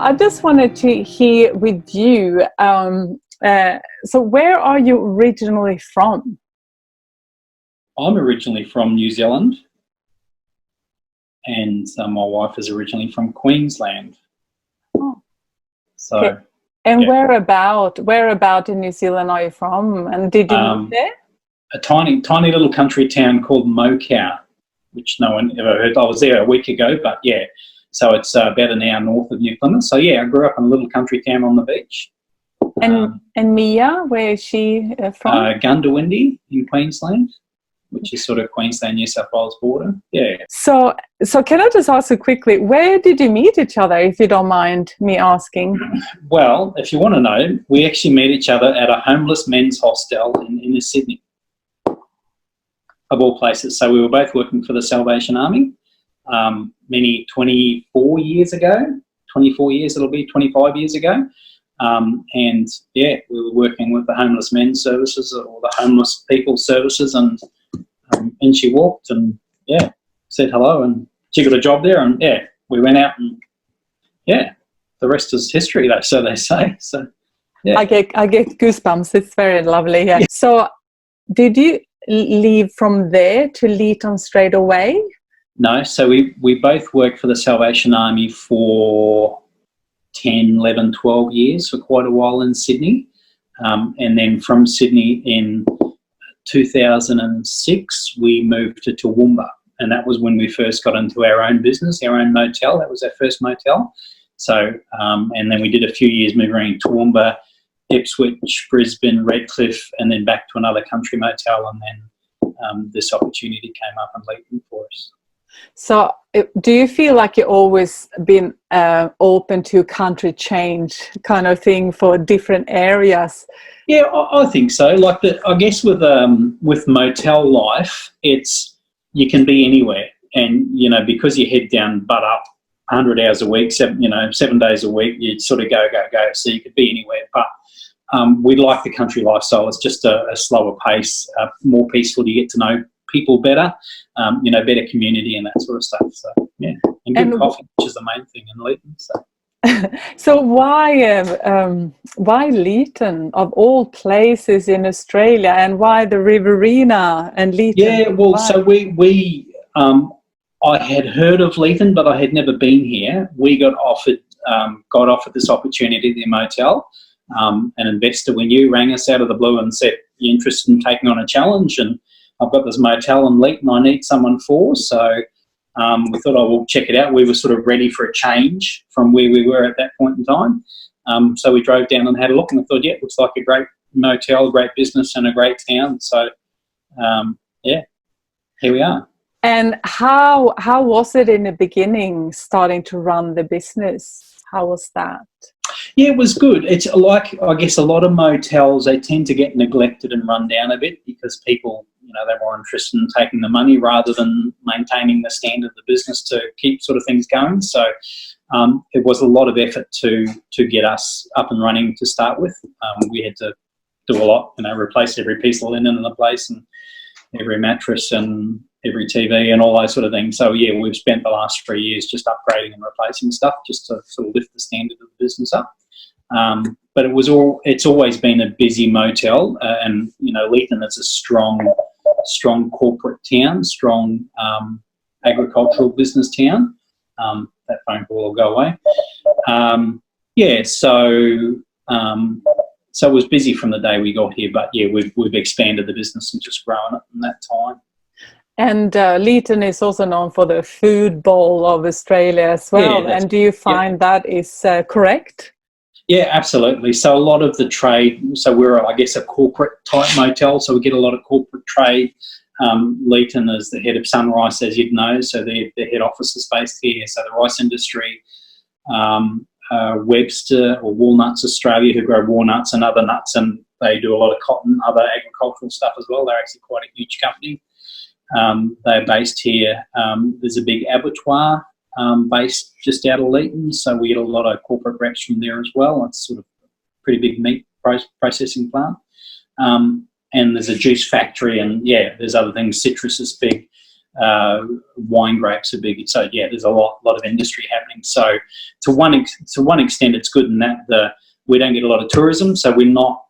I just wanted to hear with you, so where are you originally from? I'm originally from New Zealand, and my wife is originally from Queensland. Oh, so, okay. And yeah. whereabout in New Zealand are you from? And did you move there? A tiny little country town called Mokow, which no one ever heard. I was there a week ago, but yeah. So it's about an hour north of New Plymouth. So yeah, I grew up in a little country town on the beach. And Mia, where is she from? Gundawindi in Queensland, which is sort of Queensland-New South Wales border. Yeah. So can I just ask you quickly, where did you meet each other, if you don't mind me asking? Well, if you want to know, we actually met each other at a homeless men's hostel in inner Sydney, of all places. So we were both working for the Salvation Army. 24 years ago, 25 years ago. And yeah, we were working with the homeless men's services or the homeless people services, and she walked and yeah, said hello, and she got a job there, and yeah, we went out, and yeah, the rest is history, so they say. So yeah. I get goosebumps. It's very lovely. Yeah. So did you leave from there to Leeton straight away? No, so we both worked for the Salvation Army for 10, 11, 12 years, for quite a while in Sydney. And then from Sydney in 2006, we moved to Toowoomba. And that was when we first got into our own business, our own motel. That was our first motel. So, and then we did a few years moving around Toowoomba, Ipswich, Brisbane, Redcliffe, and then back to another country motel. And then this opportunity came up in Leeton for us. So do you feel like you've always been open to country change kind of thing for different areas? Yeah, I think so. Like I guess with motel life, you can be anywhere, and you know, because you head down butt up 100 hours a week, 7 days a week, you sort of go. So you could be anywhere, but we like the country lifestyle. It's just a slower pace, more peaceful. You get to know people better, better community and that sort of stuff. So yeah, and good coffee, which is the main thing in Leeton. So why Leeton of all places in Australia, and why the Riverina and Leeton? Yeah, well, so I had heard of Leeton, but I had never been here. We got offered this opportunity at the motel. An investor we knew rang us out of the blue and said, "You interested in taking on a challenge?" And I've got this motel in Leeton I need someone for, so we thought, we'll check it out. We were sort of ready for a change from where we were at that point in time. So we drove down and had a look, and I thought, yeah, it looks like a great motel, great business and a great town. So, yeah, here we are. And how was it in the beginning, starting to run the business? How was that? Yeah, it was good. It's like, I guess, a lot of motels, they tend to get neglected and run down a bit because people, they're more interested in taking the money rather than maintaining the standard of the business to keep sort of things going. So it was a lot of effort to get us up and running to start with. We had to do a lot, replace every piece of linen in the place and every mattress and every TV and all those sort of things. So yeah, we've spent the last 3 years just upgrading and replacing stuff just to sort of lift the standard of the business up. But it's always been a busy motel, and Leeton is a strong corporate town, strong agricultural business town. That phone call will go away. So it was busy from the day we got here, but yeah, we've expanded the business and just grown it in that time. And Leeton is also known for the food bowl of Australia as well. Yeah, and do you find that is correct? Yeah, absolutely. So a lot of the trade, so we're, I guess, a corporate type motel, so we get a lot of corporate trade. Leeton is the head of Sunrise, as you'd know, so their head office is based here. So the rice industry, Webster or Walnuts Australia, who grow walnuts and other nuts, and they do a lot of cotton, other agricultural stuff as well. They're actually quite a huge company. They're based here. There's a big abattoir based just out of Leeton, so we get a lot of corporate reps from there as well. It's sort of a pretty big meat processing plant. And there's a juice factory, and yeah, there's other things. Citrus is big. wine grapes are big. So yeah, there's a lot of industry happening. So to one extent, it's good in that we don't get a lot of tourism, so we're not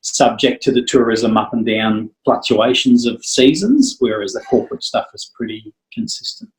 subject to the tourism up and down fluctuations of seasons, whereas the corporate stuff is pretty consistent.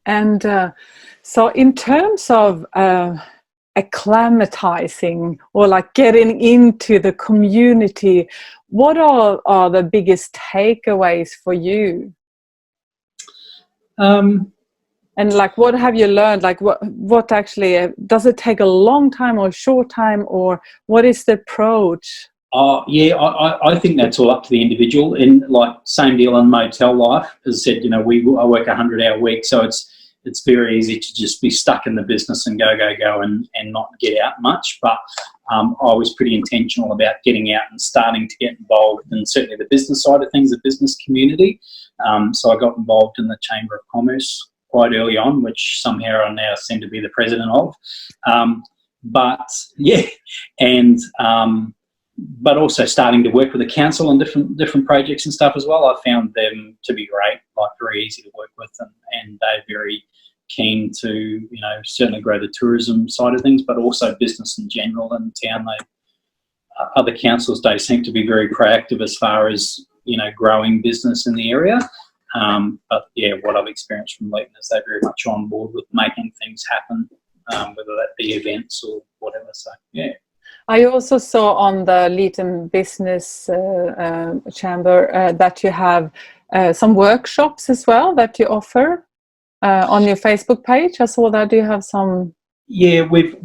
And so in terms of acclimatizing or like getting into the community, what are the biggest takeaways for you? And like, what have you learned? Like, what actually does it take a long time or a short time, or what is the approach? Yeah, I think that's all up to the individual. And like same deal in motel life. As I said, I work 100-hour week, so it's very easy to just be stuck in the business and go and not get out much. But I was pretty intentional about getting out and starting to get involved in certainly the business side of things, the business community. So I got involved in the Chamber of Commerce quite early on, which somehow I now seem to be the president of. But yeah, and but also starting to work with the council on different projects and stuff as well. I found them to be great, like very easy to work with, and they're very keen to, certainly grow the tourism side of things, but also business in general in town. Other councils, they seem to be very proactive as far as, growing business in the area. But yeah, what I've experienced from Leeton is they're very much on board with making things happen, whether that be events or whatever. So yeah. I also saw on the Leeton Business Chamber that you have some workshops as well that you offer on your Facebook page. I saw that. Do you have some? Yeah, we've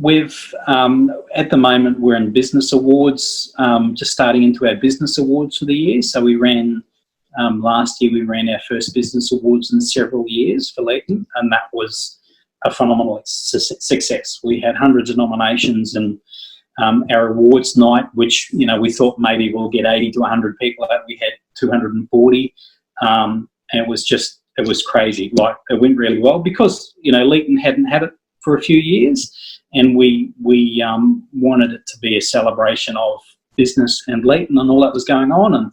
at the moment we're in business awards, just starting into our business awards for the year. So we ran last year. We ran our first business awards in several years for Leeton, and that was a phenomenal success. We had hundreds of nominations, and our awards night, which we thought maybe we'll get 80 to 100 people out, we had 240, and it was crazy. Like, it went really well because Leeton hadn't had it for a few years, and we wanted it to be a celebration of business and Leeton and all that was going on, and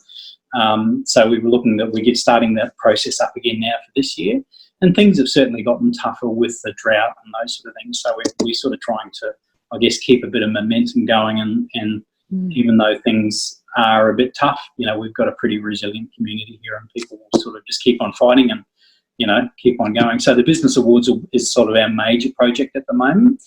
so we were looking that we get starting that process up again now for this year. And things have certainly gotten tougher with the drought and those sort of things, so we're sort of trying to, I guess, keep a bit of momentum going, and even though things are a bit tough, we've got a pretty resilient community here, and people will sort of just keep on fighting and keep on going. So the Business Awards is sort of our major project at the moment.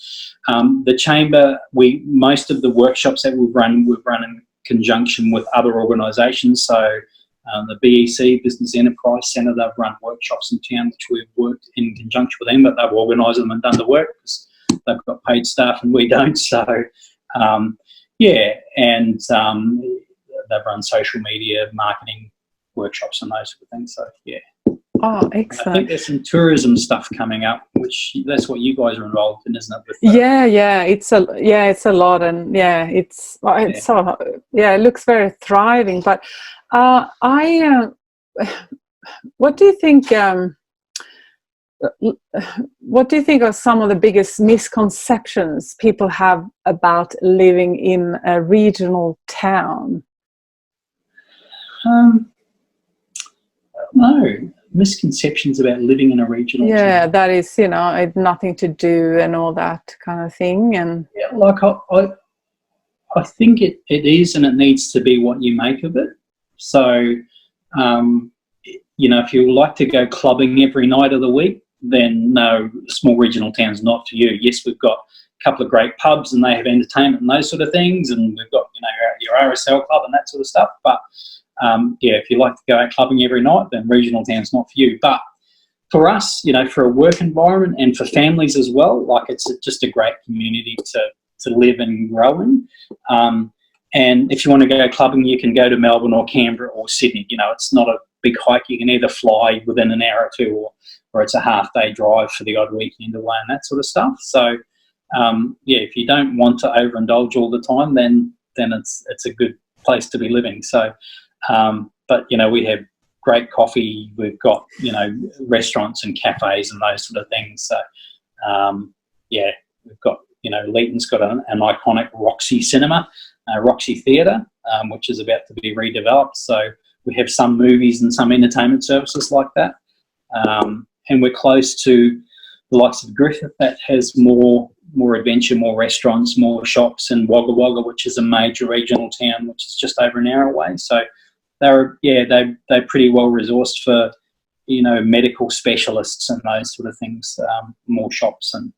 The Chamber, most of the workshops that we've run in conjunction with other organisations. So the BEC, Business Enterprise Centre, they've run workshops in town, which we've worked in conjunction with them, but they've organised them and done the work because they've got paid staff and we don't. So, yeah, and they've run social media marketing workshops and those sort of things. So, yeah. Oh, excellent. I think there's some tourism stuff coming up, which that's what you guys are involved in, isn't it? With it's a lot, and it looks very thriving. But what do you think? What do you think are some of the biggest misconceptions people have about living in a regional town? No. Misconceptions about living in a regional town. That is, nothing to do and all that kind of thing. And yeah, like I think it is, and it needs to be what you make of it. So, if you like to go clubbing every night of the week, then no, a small regional town's not for you. Yes, we've got a couple of great pubs and they have entertainment and those sort of things, and we've got your RSL club and that sort of stuff. But if you like to go out clubbing every night, then regional town's not for you. But for us, for a work environment and for families as well, like, it's just a great community to live and grow in. And if you want to go clubbing, you can go to Melbourne or Canberra or Sydney. It's not a big hike. You can either fly within an hour or two, or it's a half-day drive for the odd weekend away and that sort of stuff. So, if you don't want to overindulge all the time, then it's a good place to be living. So, but we have great coffee. We've got restaurants and cafes and those sort of things. So, we've got Leeton's got an iconic Roxy cinema, Roxy Theatre, which is about to be redeveloped. So We have some movies and some entertainment services like that. And we're close to the likes of Griffith that has more adventure, more restaurants, more shops, and Wagga Wagga, which is a major regional town, which is just over an hour away. So they're pretty well resourced for, you know, medical specialists and those sort of things, more shops and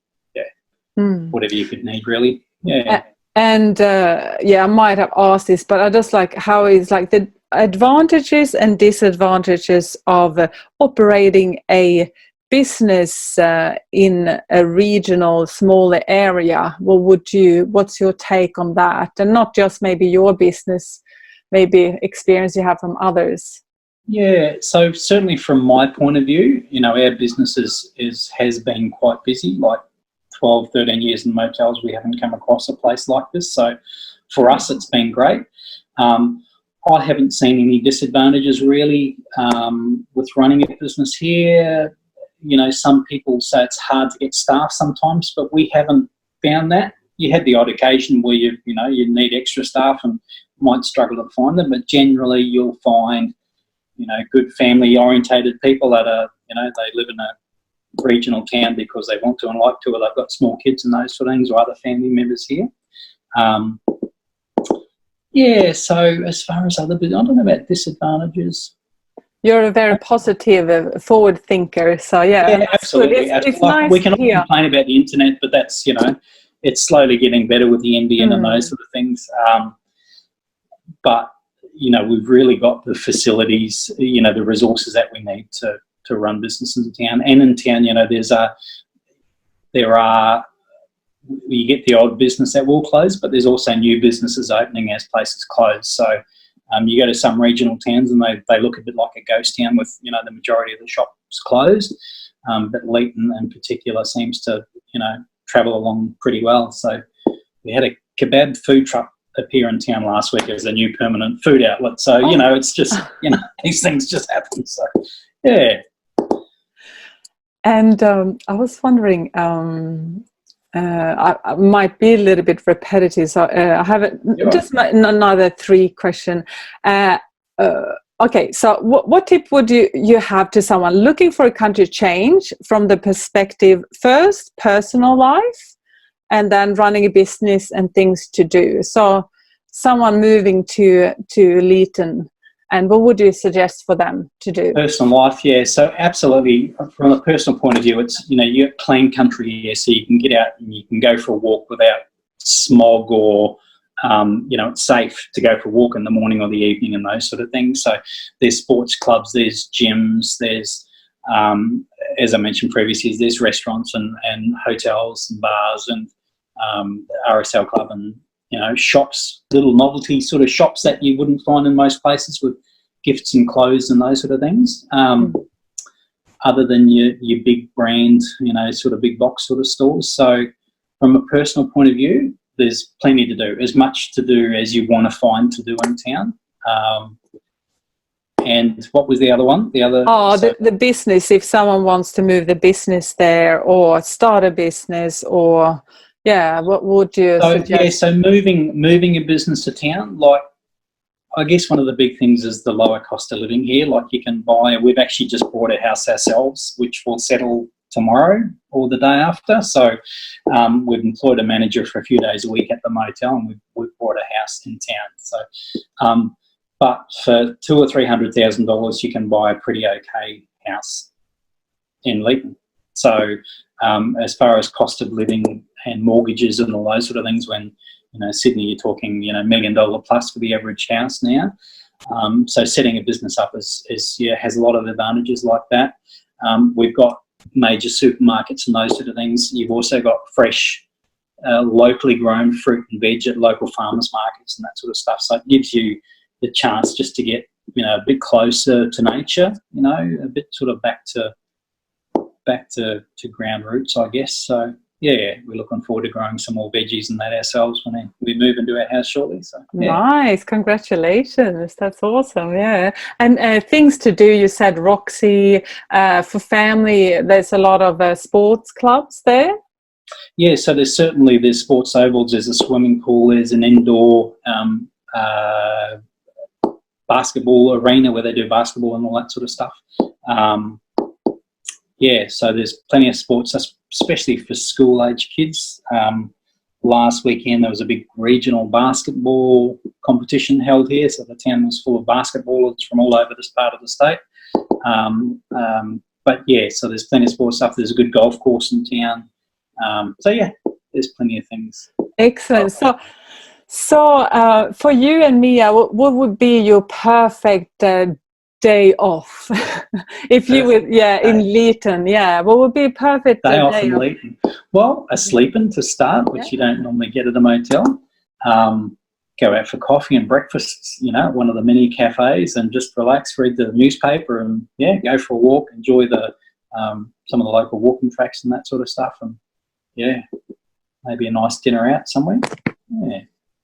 whatever you could need really. Yeah. And I might have asked this, but I just like, how is like the advantages and disadvantages of operating a business in a regional smaller area? What's your take on that? And not just maybe your business, maybe experience you have from others. Yeah, so certainly from my point of view, you know, our business has been quite busy. Like 12, 13 years in motels, we haven't come across a place like this. So for us, it's been great. I haven't seen any disadvantages really with running a business here. You know, some people say it's hard to get staff sometimes, but we haven't found that. You had the odd occasion where you need extra staff and might struggle to find them, but generally you'll find, you know, good family-orientated people that are, you know, they live in a regional town because they want to and like to, or they've got small kids and those sort of things, or other family members here. So as far as other business, I don't know about disadvantages. You're a very positive, forward thinker, so yeah, absolutely. It's like, nice we can to hear. complain about the internet, but that's, you know, it's slowly getting better with the NBN and those sort of things. But you know, we've really got the facilities, you know, the resources that we need to run businesses in town. And in town, you know, you get the old business that will close, but there's also new businesses opening as places close. So you go to some regional towns and they look a bit like a ghost town with, you know, the majority of the shops closed. But Leeton in particular seems to, you know, travel along pretty well. So we had a kebab food truck appear in town last week as a new permanent food outlet. So, you know, it's just, you know, these things just happen. So, yeah. And I was wondering, I might be a little bit repetitive, so I have another 3 question. Okay, so what tip would you have to someone looking for a country change from the perspective first, personal life, and then running a business and things to do? So someone moving to Leeton, and what would you suggest for them to do? Personal life, yeah. So absolutely, from a personal point of view, it's, you know, you're clean country here, so you can get out and you can go for a walk without smog or, you know, it's safe to go for a walk in the morning or the evening and those sort of things. So there's sports clubs, there's gyms, there's, as I mentioned previously, there's restaurants and hotels and bars and RSL club and, you know, shops, little novelty sort of shops that you wouldn't find in most places with gifts and clothes and those sort of things. Other than your big brand, you know, sort of big box sort of stores. So from a personal point of view, there's plenty to do, as much to do as you want to find to do in town. And what was the other one? The business, if someone wants to move the business there or start a business or... Yeah, what would you suggest? Yeah, so moving a business to town, like, I guess one of the big things is the lower cost of living here. Like, you can buy, we've actually just bought a house ourselves, which will settle tomorrow or the day after. So we've employed a manager for a few days a week at the motel, and we've bought a house in town. So, but for $200,000 or $300,000, you can buy a pretty okay house in Leeton. So as far as cost of living and mortgages and all those sort of things, when, you know, Sydney, you're talking, you know, $1 million plus for the average house now. So setting a business up has a lot of advantages like that. We've got major supermarkets and those sort of things. You've also got fresh, locally grown fruit and veg at local farmers markets and that sort of stuff. So it gives you the chance just to get, you know, a bit closer to nature, you know, a bit sort of back to ground roots, I guess. So yeah, we're looking forward to growing some more veggies and that ourselves when we move into our house shortly. So yeah. Nice, congratulations, that's awesome. Yeah, and things to do, you said Roxy, for family, there's a lot of sports clubs there. Yeah, so there's sports ovals, there's a swimming pool, there's an indoor basketball arena where they do basketball and all that sort of stuff. Yeah, so there's plenty of sports, especially for school-age kids. Last weekend there was a big regional basketball competition held here, so the town was full of basketballers from all over this part of the state. But yeah, so there's plenty of sports stuff. There's a good golf course in town. So yeah, there's plenty of things. Excellent. So for you and Mia, what would be your perfect day off? If you would, in Leeton, what would be a perfect day off in Leeton? Well, a sleep-in to start, which you don't normally get at a motel. Go out for coffee and breakfast, at one of the mini cafes, and just relax, read the newspaper, and go for a walk, enjoy the some of the local walking tracks and that sort of stuff, and maybe a nice dinner out somewhere. Yeah.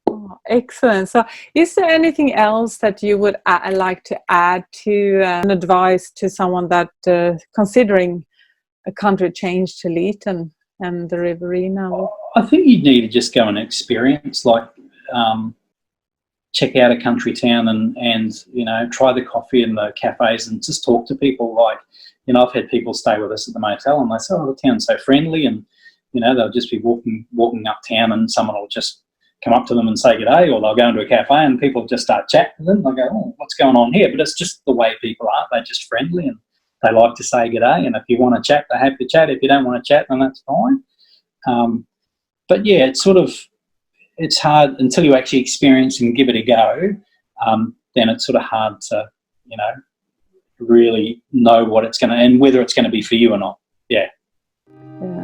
Oh, excellent. So is there anything else that you would like to add to an advice to someone that considering a country change to Leeton and the Riverina? I think you need to just go and experience, check out a country town and try the coffee in the cafes and just talk to people. I've had people stay with us at the motel and they say, oh, the town's so friendly, and they'll just be walking uptown and someone will just come up to them and say g'day, or they'll go into a cafe and people just start chatting with them. They go, oh, what's going on here? But it's just the way people are. They're just friendly and they like to say g'day, and if you want to chat, they're happy to chat. If you don't want to chat, then that's fine. But yeah, it's hard until you actually experience and give it a go. Then it's sort of hard to, really know what it's going to, and whether it's going to be for you or not. Yeah. Yeah.